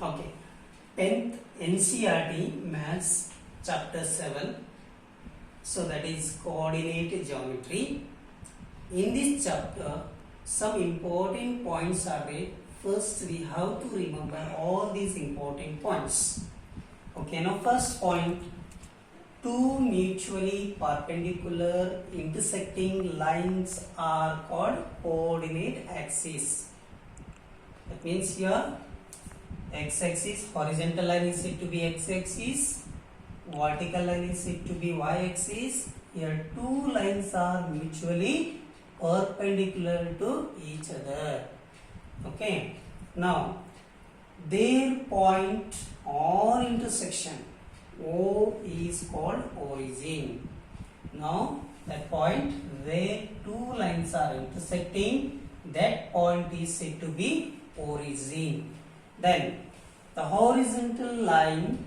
Okay. 10th NCERT Maths Chapter 7. So that is coordinate geometry. In this chapter, some important points are there. First, we have to remember all these important points. Okay, now first point, two mutually perpendicular intersecting lines are called coordinate axes. That means here x-axis, horizontal line is said to be x-axis, vertical line is said to be y-axis. Here two lines are mutually perpendicular to each other. Okay, now their point or intersection O is called origin. Now that point where two lines are intersecting, that point is said to be origin. Then the horizontal line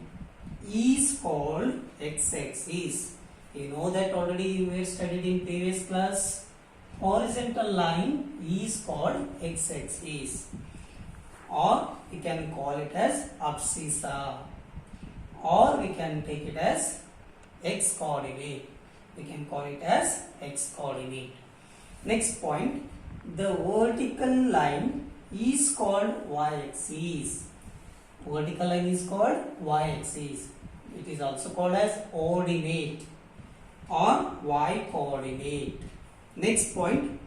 is called x-axis. You know that already you were studied in previous class. Horizontal line is called x-axis, or we can call it as abscissa, or we can take it as x coordinate. We can call it as x coordinate. Next point, the vertical line is called y-axis. Vertical line is called y-axis. It is also called as ordinate or y coordinate. Next point,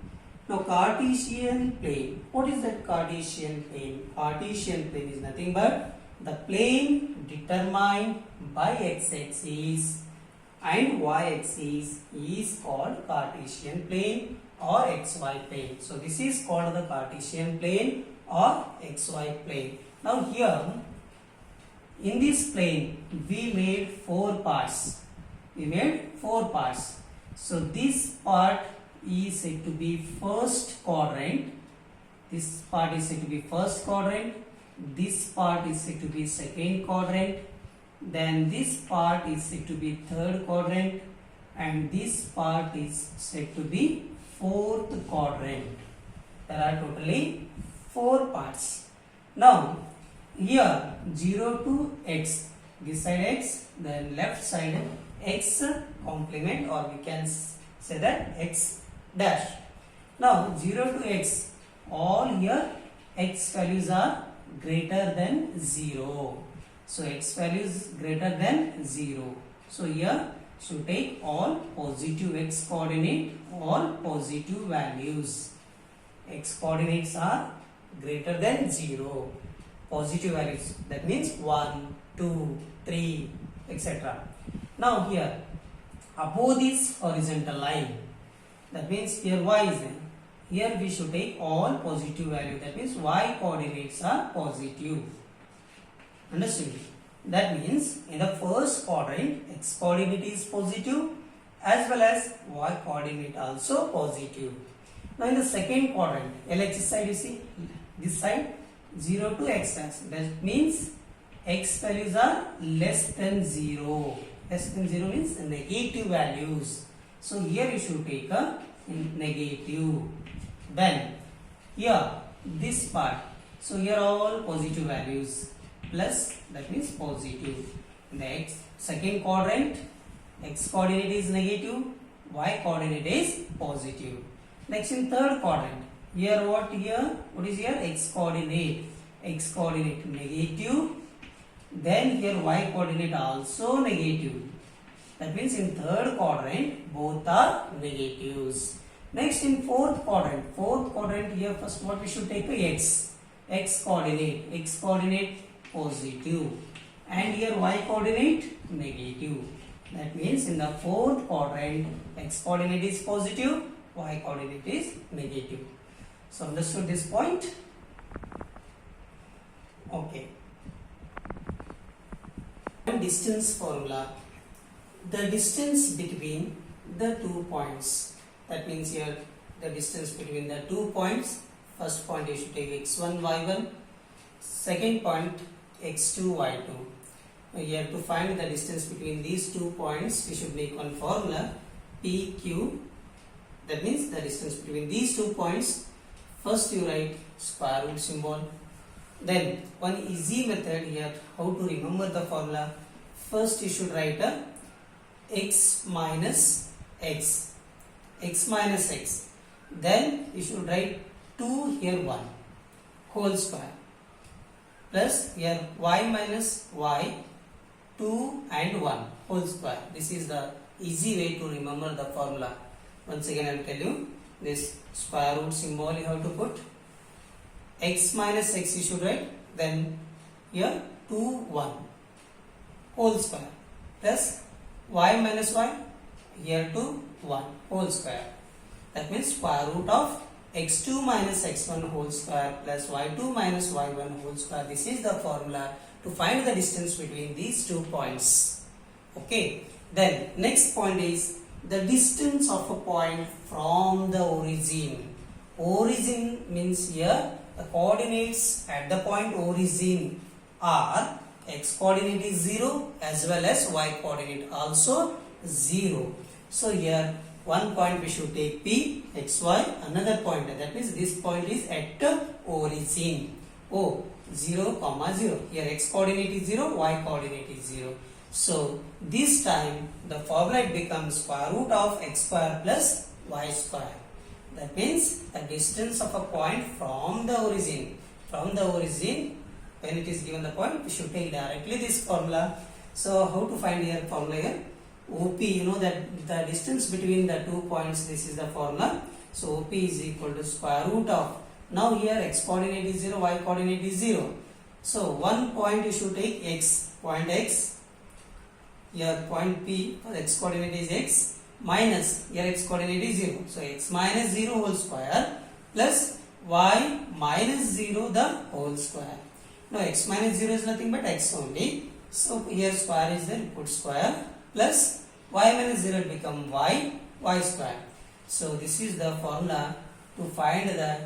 now Cartesian plane. What is that Cartesian plane? Cartesian plane is nothing but the plane determined by x-axis and y-axis is called Cartesian plane or xy plane. So this is called the Cartesian plane or xy plane. Now here in this plane we made four parts. So this part is said to be first quadrant. This part is said to be first quadrant. This part is said to be second quadrant. Then this part is said to be third quadrant, and this part is said to be fourth quadrant. There are totally four parts. Now here 0 to x, this side x, then left side x complement, or we can say that x dash. Now 0 to x, all here x values are greater than 0. So x values greater than 0. So here should take all positive x coordinate, all positive values. X coordinates are greater than 0. Positive values, that means 1, 2, 3, etc. Now here above this horizontal line, that means here y is there. Here we should take all positive value, that means y coordinates are positive. Understood? That means in the first quadrant x coordinate is positive as well as y coordinate also positive. Now in the second quadrant, LHS side, you see this side 0 to x dash, that means x values are less than 0. Less than 0 means negative values. So here you should take a negative. Then here this part, so here all positive values, plus, that means positive. Next second quadrant, x coordinate is negative, y coordinate is positive. Next in third quadrant, here what is here x coordinate negative, then here y coordinate also negative. That means in third quadrant both are negatives. Next in fourth quadrant here first what we should take x coordinate positive, and here y coordinate negative. That means in the fourth quadrant x coordinate is positive, y coordinate is negative. So understood this point? Okay. Distance formula. The distance between the 2 points. That means here the distance between the 2 points. First point you should take x1, y1. Second point x2, y2. Now you have to find the distance between these 2 points. We should make one formula PQ. That means the distance between these 2 points. First you write square root symbol. Then one easy method here, how to remember the formula. First you should write a x minus x, x minus x. Then you should write 2 here 1 whole square plus here y minus y 2 and 1 whole square. This is the easy way to remember the formula. Once again I will tell you, this square root symbol you have to put. X minus x you should write, then here 2 1 whole square plus y minus y here 2 1 whole square. That means square root of x2 minus x1 whole square plus y2 minus y1 whole square. This is the formula to find the distance between these 2 points. Okay. Then next point is the distance of a point from the origin. Origin means here the coordinates at the point origin are x coordinate is 0 as well as y coordinate also 0. So here one point we should take P, x, y, another point, that means this point is at the origin. O 0, 0. Here x coordinate is 0, y coordinate is 0. So this time the formula becomes square root of x square plus y square. That means the distance of a point from the origin. From the origin, when it is given the point, we should take directly this formula. So how to find here formula here? OP, you know that the distance between the 2 points, this is the formula. So OP is equal to square root of, now here x coordinate is 0, y coordinate is 0. So one point you should take x, point x. Here point P, x coordinate is x, minus here x coordinate is 0. So x minus 0 whole square plus y minus 0 the whole square. Now x minus 0 is nothing but x only. So here square is there, put square plus y minus 0 become y, y square. So this is the formula to find the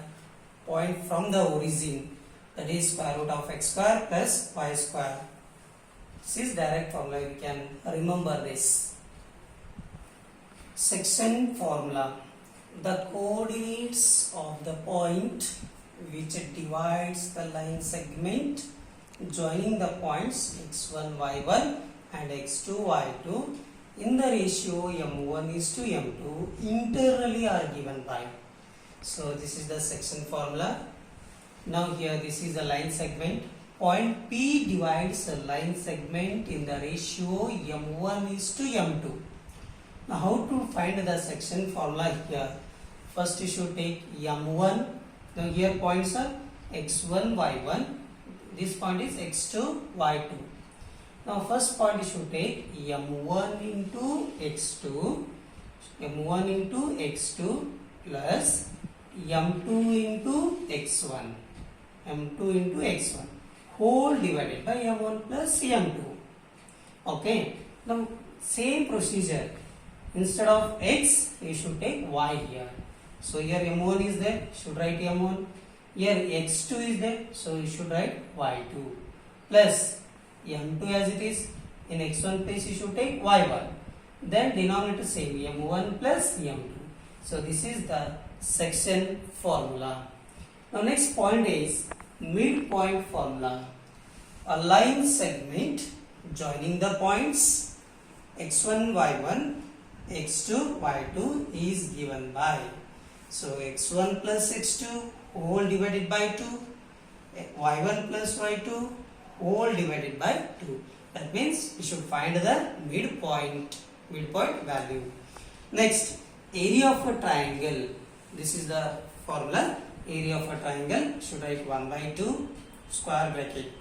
point from the origin, that is square root of x square plus y square. This is direct formula, you can remember this. Section formula. The coordinates of the point which divides the line segment joining the points x1, y1 and x2, y2 in the ratio m1 is to m2 internally are given by. So this is the section formula. Now here this is a line segment. Point P divides a line segment in the ratio m1 is to m2. Now how to find the section formula here? First you should take m1. Now here points are x1, y1. This point is x2, y2. Now first point you should take m1 into x2, m1 into x2 plus m2 into x1, m2 into x1 whole divided by m1 plus m2. Okay. Now same procedure. Instead of x, you should take y here. So here m1 is there, should write m1. Here x2 is there, so you should write y2 plus m2 as it is. In x1 place you should take y1. Then denominator same, m1 plus m2. So this is the section formula. Now next point is midpoint formula. A line segment joining the points x1, y1, x2, y2 is given by. So x1 plus x2 whole divided by 2, y1 plus y2 whole divided by 2. That means we should find the midpoint value. Next, area of a triangle. This is the formula. Area of a triangle should write 1 by 2 square bracket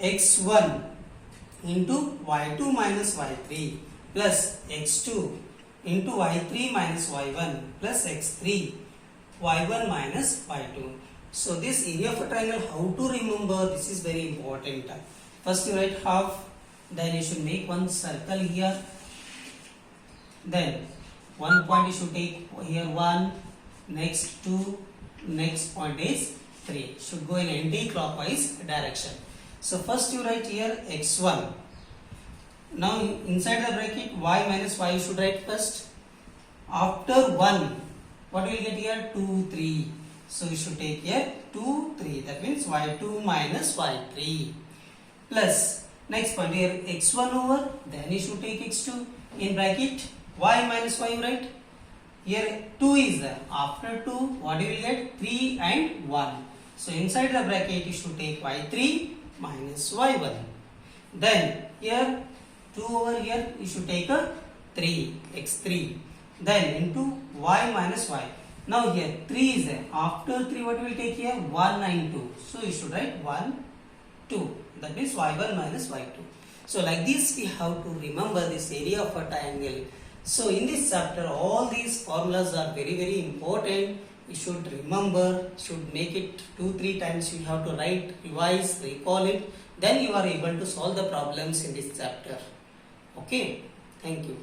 x1 into y2 minus y3 plus x2 into y3 minus y1 plus x3 y1 minus y2. So this area of a triangle, how to remember, this is very important. First you write half, then you should make one circle here, then one point you should take here 1, next 2, next point is 3, should go in anti-clockwise direction. So first you write here x1. Now inside the bracket y minus y you should write first. After 1, what will get here? 2, 3. So you should take here 2, 3. That means y2 minus y3 plus next point here x1 over, then you should take x2 in bracket y minus y, right? Here 2 is there. After 2, what you will get? 3 and 1. So inside the bracket you should take y3 minus y1. Then here 2 over here you should take a 3, x3. Then into y minus y. Now here 3 is there. After 3 what we will take here? 1 and 2. So you should write 1, 2. That means y1 minus y2. So like this we have to remember this area of a triangle. So in this chapter all these formulas are very important. You should remember, should make it 2-3 times. You have to write, revise, recall it. Then you are able to solve the problems in this chapter. Okay. Thank you.